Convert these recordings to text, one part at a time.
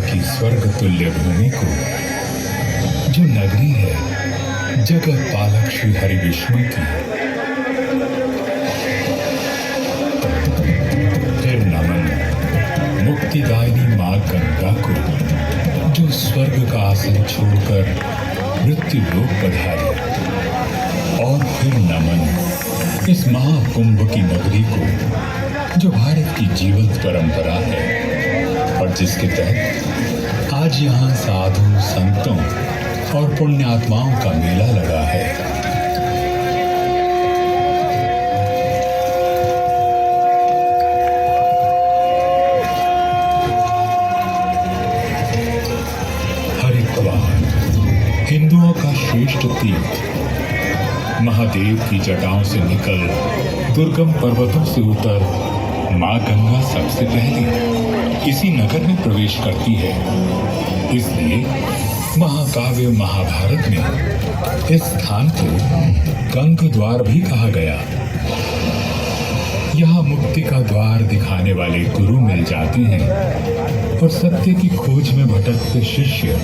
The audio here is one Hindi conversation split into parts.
की स्वर्ग तुल्य भूमि को, जो नगरी है जगत पालक श्री हरि विष्णु की। फिर नमन मुक्तिदायिनी माँ गंगा को, जो स्वर्ग का आसन छोड़कर मृत्यु लोक पधारी। और फिर नमन इस महाकुंभ की नगरी को, जो भारत की जीवंत परंपरा है और जिसके तहत आज यहाँ साधु संतों और पुण्यात्माओं का मेला लगा है। हरिद्वार हिंदुओं का श्रेष्ठ तीर्थ, महादेव की जटाओं से निकल दुर्गम पर्वतों से उतर माँ गंगा सबसे पहले इसी नगर में प्रवेश करती है। इसलिए महाकाव्य महाभारत में इस स्थान को गंग द्वार भी कहा गया। यहाँ मुक्ति का द्वार दिखाने वाले गुरु मिल जाते हैं और सत्य की खोज में भटकते शिष्य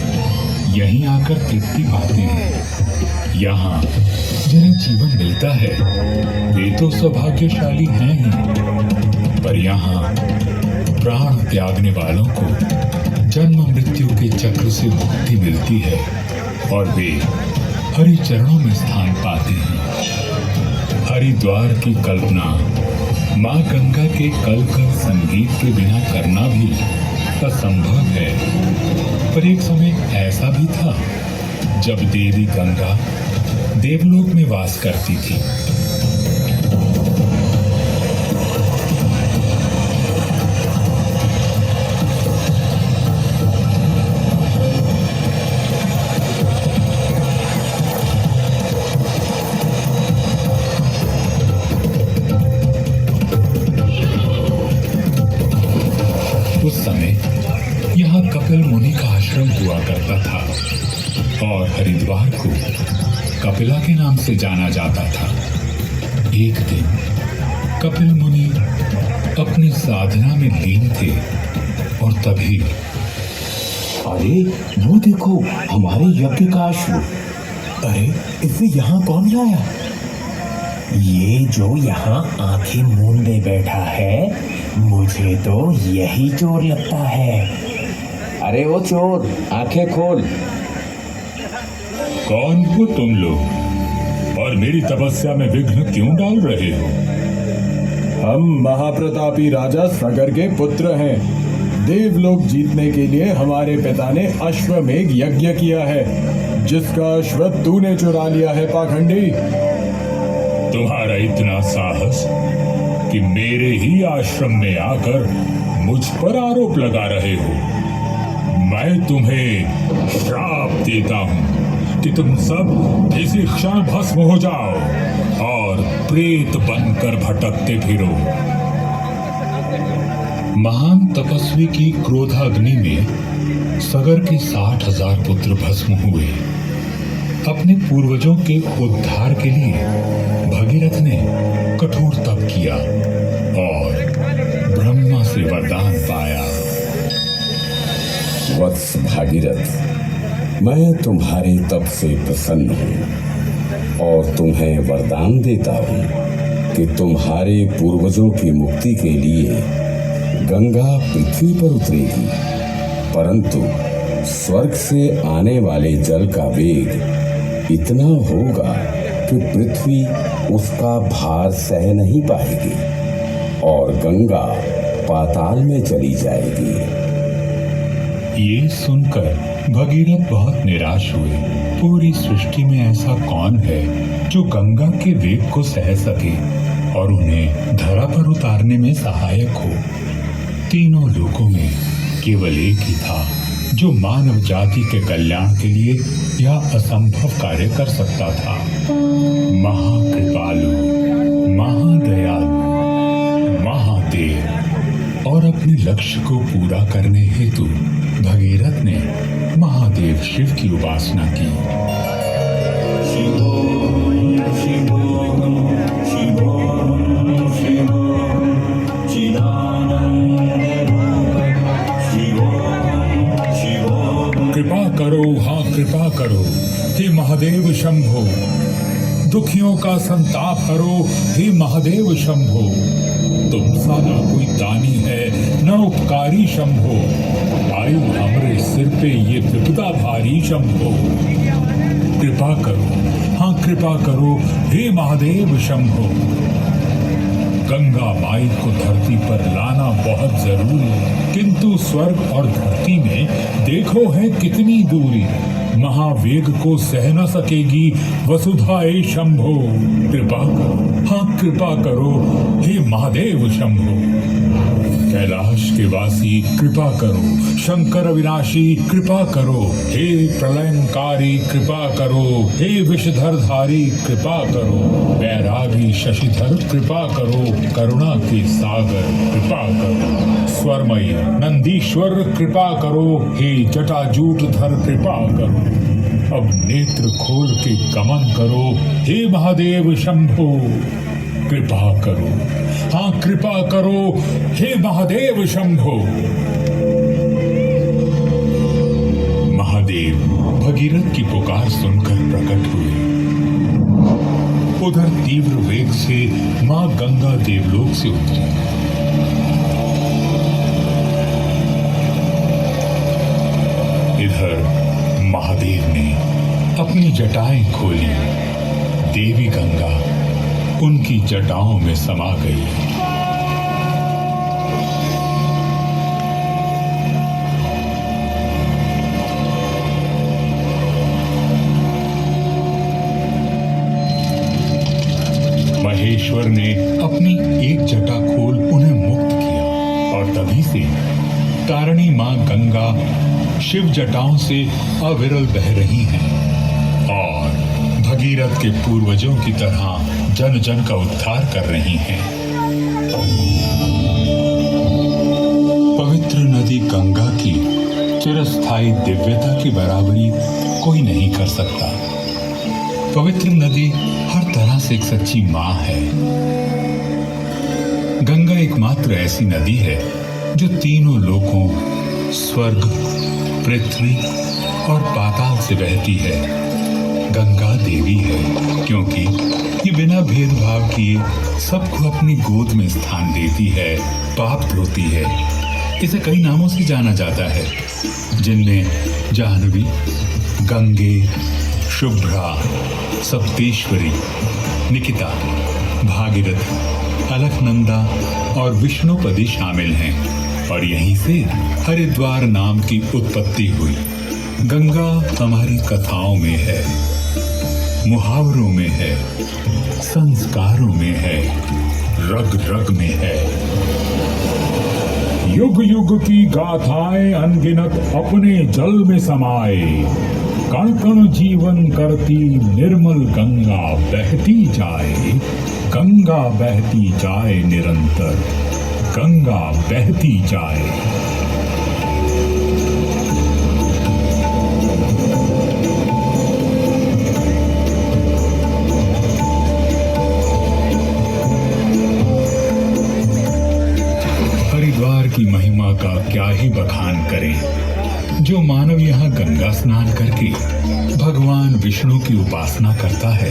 यहीं आकर तृप्ति पाते हैं। यहाँ जिन्हें जीवन मिलता है वे तो सौभाग्यशाली हैं ही, पर यहाँ प्राण त्यागने वालों को जन्म मृत्यु के चक्र से मुक्ति मिलती है और वे हरि चरणों में स्थान पाते हैं। हरिद्वार की कल्पना माँ गंगा के कलकल संगीत के बिना करना भी असंभव है। पर एक समय ऐसा भी था जब देवी गंगा देवलोक में वास करती थी। उस समय यहाँ कपिल मुनि का आश्रम हुआ करता था और हरिद्वार को कपिला के नाम से जाना जाता था। एक दिन कपिल मुनि अपनी साधना में लीन थे और तभी अरे वो देखो हमारे यज्ञ का अश्व। अरे इसे यहाँ कौन लाया? ये जो यहाँ आंखें मूंदे बैठा है, मुझे तो यही चोर लगता है। अरे वो चोर, आंखें खोल। कौन हो तुम लोग और मेरी तपस्या में विघ्न क्यों डाल रहे हो? हम महाप्रतापी राजा सगर के पुत्र हैं। देवलोक जीतने के लिए हमारे पिता ने अश्वमेघ यज्ञ किया है, जिसका अश्व तूने चुरा लिया है पाखंडी। तुम्हारा इतना साहस कि मेरे ही आश्रम में आकर मुझ पर आरोप लगा रहे हो। मैं तुम्हें श्राप देता हूँ कि तुम सब इसी क्षण भस्म हो जाओ और प्रेत बनकर भटकते फिरो। महान तपस्वी की क्रोधाग्नि में सगर के 60,000 पुत्र भस्म हुए। अपने पूर्वजों के उद्धार के लिए भगीरथ ने कठोर तप किया और ब्रह्मा से वरदान पाया। वत्स भागीरथ, मैं तुम्हारे तप से प्रसन्न हूँ और तुम्हें वरदान देता हूँ कि तुम्हारे पूर्वजों की मुक्ति के लिए गंगा पृथ्वी पर उतरेगी, परंतु स्वर्ग से आने वाले जल का वेग इतना होगा कि पृथ्वी उसका भार सह नहीं पाएगी और गंगा पाताल में चली जाएगी। ये सुनकर भगीरथ बहुत निराश हुए। पूरी सृष्टि में ऐसा कौन है जो गंगा के वेग को सह सके और उन्हें धरा पर उतारने में सहायक हो। तीनों लोकों में केवल एक ही था जो मानव जाति के कल्याण के लिए यह असंभव कार्य कर सकता था। महाकृपालु, महादयालु, महादेव। और अपने लक्ष्य को पूरा करने हेतु भगीरथ ने महादेव शिव की उपासना की। दुखियों का संताप हरो हे महादेव शंभो। तुम सा ना कोई दानी है न उपकारी शंभो, आई हमरे सिर पे ये विपदा भारी शंभो। कृपा करो, हाँ कृपा करो हे महादेव शंभो। गंगा माई को धरती पर लाना बहुत जरूरी, किंतु स्वर्ग और धरती में देखो है कितनी दूरी। महावेग को सह न सकेगी वसुधा ए शंभो। कृपा करो, हाँ कृपा करो हे महादेव शंभो। कैलाश के वासी कृपा करो, शंकर विनाशी कृपा करो, हे प्रलयंकारी कृपा करो, हे विषधरधारी कृपा करो, बैरागी शशिधर कृपा करो, करुणा के सागर कृपा करो, स्वरमयी नंदीश्वर कृपा करो, हे जटाजूटधर कृपा करो। अब नेत्र खोल के गमन करो हे महादेव शंभो। कृपा करो, हाँ कृपा करो हे महादेव शंभो। महादेव भगीरथ की पुकार सुनकर प्रकट हुए। उधर तीव्र वेग से मां गंगा देवलोक से उतरी। इधर महादेव ने अपनी जटाएं खोली। देवी गंगा उनकी जटाओं में समा गई। महेश्वर ने अपनी एक जटा खोल उन्हें मुक्त किया और तभी से तारिणी मां गंगा शिव जटाओं से अविरल बह रही हैं और भगीरथ के पूर्वजों की तरह जन जन का उद्धार कर रही हैं। पवित्र नदी गंगा की चिरस्थायी दिव्यता की बराबरी कोई नहीं कर सकता। पवित्र नदी हर तरह से एक सच्ची मां है। गंगा एकमात्र ऐसी नदी है जो तीनों लोकों स्वर्ग, पृथ्वी और पाताल से बहती है। गंगा देवी है क्योंकि ये बिना भेदभाव किए सबको अपनी गोद में स्थान देती है, पाप धोती है। इसे कई नामों से जाना जाता है, जिनमें जाह्नवी, गंगे, शुभ्रा, सप्तेश्वरी, निकिता, भागीरथ, अलकनंदा और विष्णुपदी शामिल हैं और यहीं से हरिद्वार नाम की उत्पत्ति हुई। गंगा हमारी कथाओं में है, मुहावरों में है, संस्कारों में है, रग रग में है। युग युग की गाथाएं अनगिनत अपने जल में समाए, कण कण जीवन करती निर्मल गंगा बहती जाए। गंगा बहती जाए निरंतर, गंगा बहती जाए। हरिद्वार की महिमा का क्या ही बखान करें। जो मानव यहाँ गंगा स्नान करके भगवान विष्णु की उपासना करता है,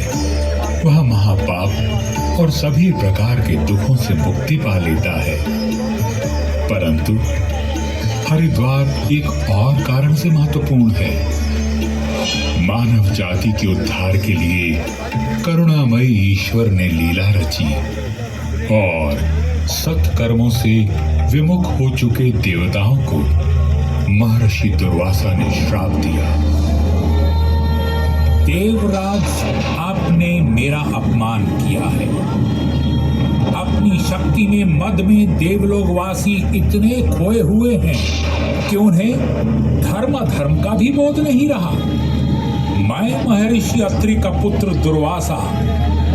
वह महापाप और सभी प्रकार के दुखों से मुक्ति पा लेता है। परंतु हरिद्वार एक और कारण से महत्वपूर्ण है। मानव जाति के उद्धार के लिए करुणामयी ईश्वर ने लीला रची और सत्कर्मों से विमुख हो चुके देवताओं को महर्षि दुर्वासा ने श्राप दिया। देवराज, आपने मेरा अपमान किया है। अपनी शक्ति में मद में देवलोकवासी इतने खोए हुए हैं कि उन्हें धर्म का भी बोध नहीं रहा। मैं महर्षि अत्रि का पुत्र दुर्वासा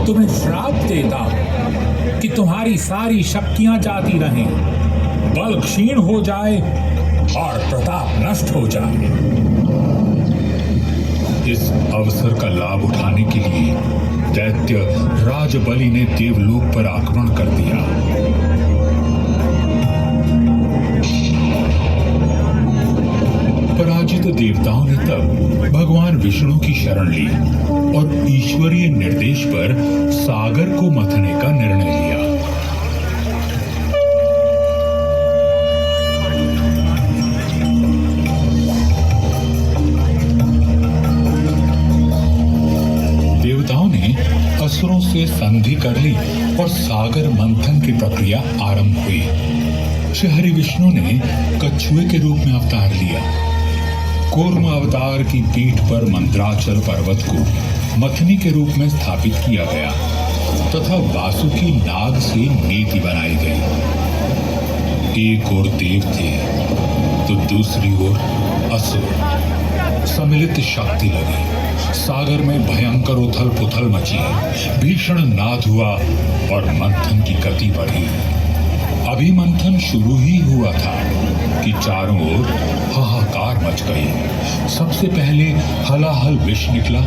तुम्हें श्राप देता हूं कि तुम्हारी सारी शक्तियां जाती रहें, बल क्षीण हो जाए और प्रताप नष्ट हो जाए। इस अवसर का लाभ उठाने के लिए दैत्य राजबलि ने देवलोक पर आक्रमण कर दिया। पराजित देवताओं ने तब भगवान विष्णु की शरण ली और ईश्वरीय निर्देश पर सागर को मथने का निर्णय लिया। देवताओं ने असुरों से संधि कर ली और सागर मंथन की प्रक्रिया आरंभ हुई। श्री विष्णु ने कछुए के रूप में अवतार लिया। कूर्म अवतार की पीठ पर मंद्राचल पर्वत को मथनी के रूप में स्थापित किया गया तथा वासुकी नाग से नीति बनाई गई। एक ओर देव थे तो दूसरी ओर असुर। सम्मिलित शक्ति लगी। सागर में भयंकर उथल पुथल मची, भीषण नाद हुआ और मंथन की गति बढ़ी। अभी मंथन शुरू ही हुआ था कि चारों ओर हाहाकार मच गई। सबसे पहले हलाहल विष निकला,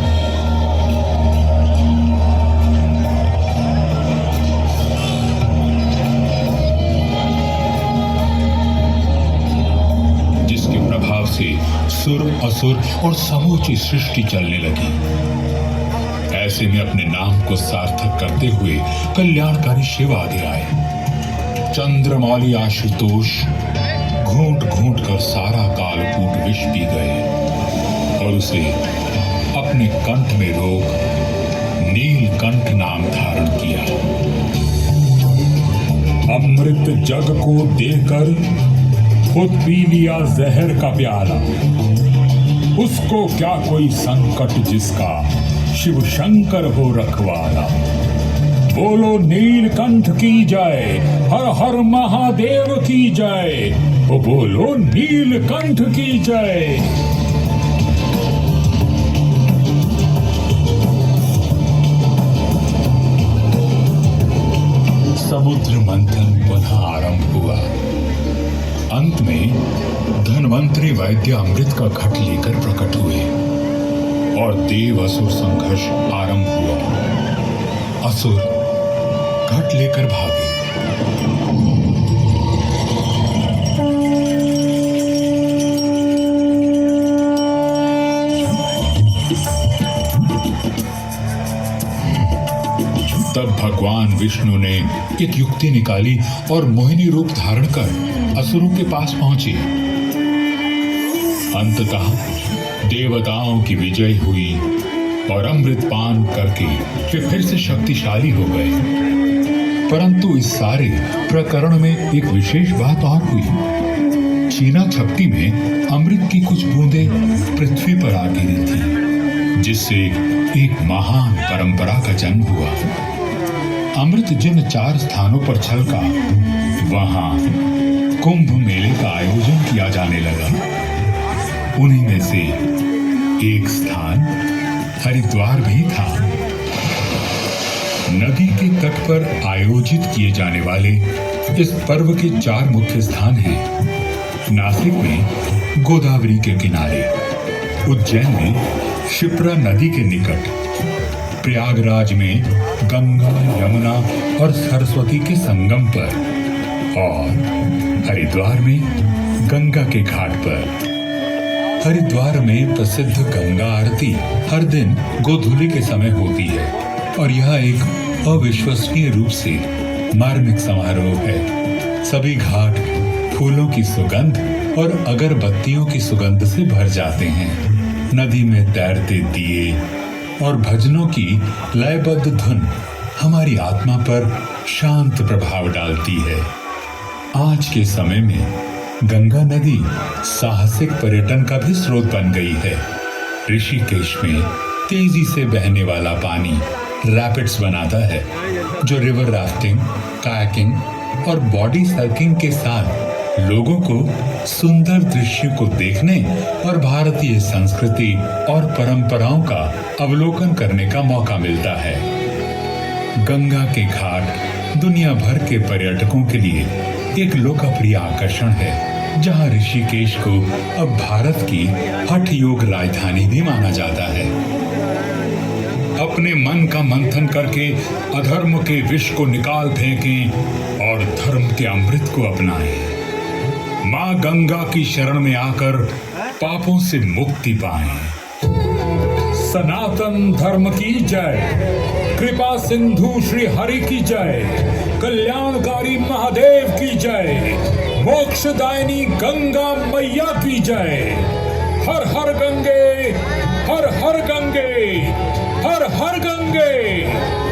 जिसके प्रभाव से सुर, असुर और समूची सृष्टि चलने लगी। ऐसे में अपने नाम को सार्थक करते हुए कल्याणकारी शिव आगे आए। चंद्रमौली आशुतोष घूंट घूंट कर सारा कालकूट विष पी गए और उसे अपने कंठ में रोक नीलकंठ नाम धारण किया। अमृत जग को देकर खुद पी लिया जहर का प्याला। उसको क्या कोई संकट जिसका शिव शंकर हो रखवाला। बोलो नीलकंठ की जय, हर हर महादेव की जय। ओ बोलो नीलकंठ की जय। समुद्र मंथन पुनः आरंभ हुआ। अंत में धन्वंतरी वैद्य अमृत का घट लेकर प्रकट हुए और देव असुर संघर्ष आरंभ हुआ। असुर घट लेकर भागे। तब भगवान विष्णु ने एक युक्ति निकाली और मोहिनी रूप धारण कर असुरों के पास पहुंचे। अंततः देवताओं की विजय हुई और अमृत पान करके वे फिर से शक्तिशाली हो गए। परंतु इस सारे प्रकरण में एक विशेष बात और हुई। छीना झपटी में अमृत की कुछ बूंदें पृथ्वी पर आ गिरी थी, जिससे एक महान परंपरा का जन्म हुआ। अमृत जिन 4 स्थानों पर छलका, वहां कुंभ मेले का आयोजन किया जाने लगा। उन्हीं में से एक स्थान हरिद्वार भी था। नदी के तट पर आयोजित किए जाने वाले इस पर्व के 4 मुख्य स्थान हैं। नासिक में गोदावरी के किनारे, उज्जैन में क्षिप्रा नदी के निकट, प्रयागराज में गंगा, यमुना और सरस्वती के संगम पर और हरिद्वार में गंगा के घाट पर। हरिद्वार में प्रसिद्ध गंगा आरती हर दिन गोधूली के समय होती है और यह एक अविश्वसनीय रूप से मार्मिक समारोह है। सभी घाट फूलों की सुगंध और अगरबत्तियों की सुगंध से भर जाते हैं। नदी में तैरते दिए और भजनों की लयबद्ध धुन हमारी आत्मा पर शांत प्रभाव डालती है। आज के समय में गंगा नदी साहसिक पर्यटन का भी स्रोत बन गई है। ऋषिकेश में तेजी से बहने वाला पानी रैपिड्स बनाता है, जो रिवर राफ्टिंग, कायाकिंग और बॉडी सर्किंग के साथ लोगों को सुंदर दृश्य को देखने और भारतीय संस्कृति और परंपराओं का अवलोकन करने का मौका मिलता है। गंगा के घाट दुनिया भर के पर्यटकों के लिए एक लोकप्रिय आकर्षण है, जहां ऋषिकेश को अब भारत की हठ योग राजधानी भी माना जाता है। अपने मन का मंथन करके अधर्म के विष को निकाल फेंकें और धर्म के अमृत को अपनाएं। मां गंगा की शरण में आकर पापों से मुक्ति पाएं। सनातन धर्म की जय, कृपा सिंधु श्री हरि की जय, कल्याणकारी महादेव की जय, मोक्षदायिनी गंगा मैया की जय। हर हर गंगे, हर हर गंगे, हर हर गंगे।